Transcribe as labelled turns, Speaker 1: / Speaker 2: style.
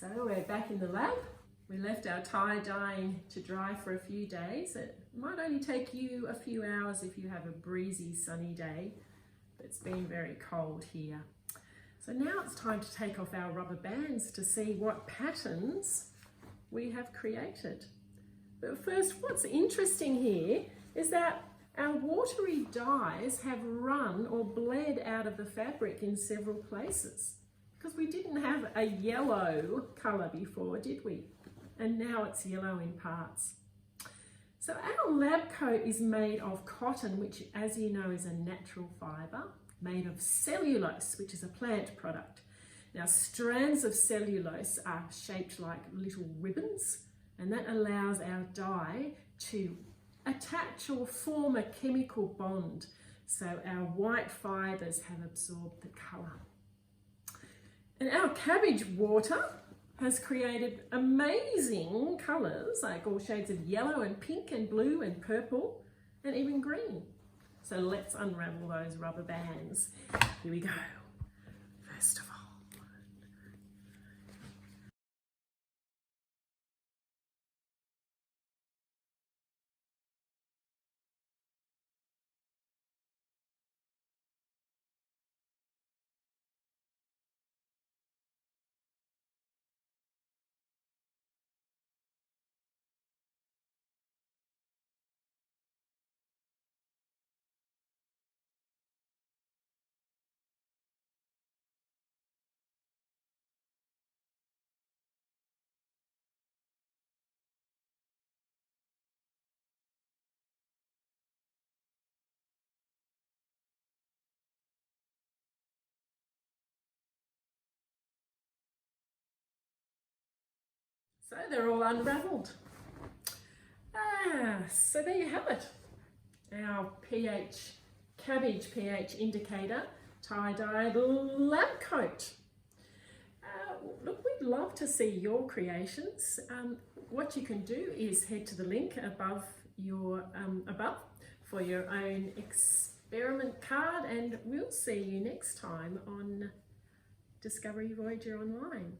Speaker 1: So we're back in the lab. We left our tie dyeing to dry for a few days. It might only take you a few hours if you have a breezy sunny day, but it's been very cold here. So now it's time to take off our rubber bands to see what patterns we have created. But first, what's interesting here is that our watery dyes have run or bled out of the fabric in several places, because we didn't have a yellow colour before, did we? And now it's yellow in parts. So our lab coat is made of cotton, which, as you know, is a natural fibre, made of cellulose, which is a plant product. Now, strands of cellulose are shaped like little ribbons, and that allows our dye to attach or form a chemical bond, so our white fibres have absorbed the colour. And our cabbage water has created amazing colours, like all shades of yellow and pink and blue and purple and even green. So let's unravel those rubber bands. Here we go. First of all, so they're all unravelled. So there you have it. Our cabbage pH indicator tie-dyed lab coat. Look, we'd love to see your creations. What you can do is head to the link above for your own experiment card, and we'll see you next time on Discovery Voyager Online.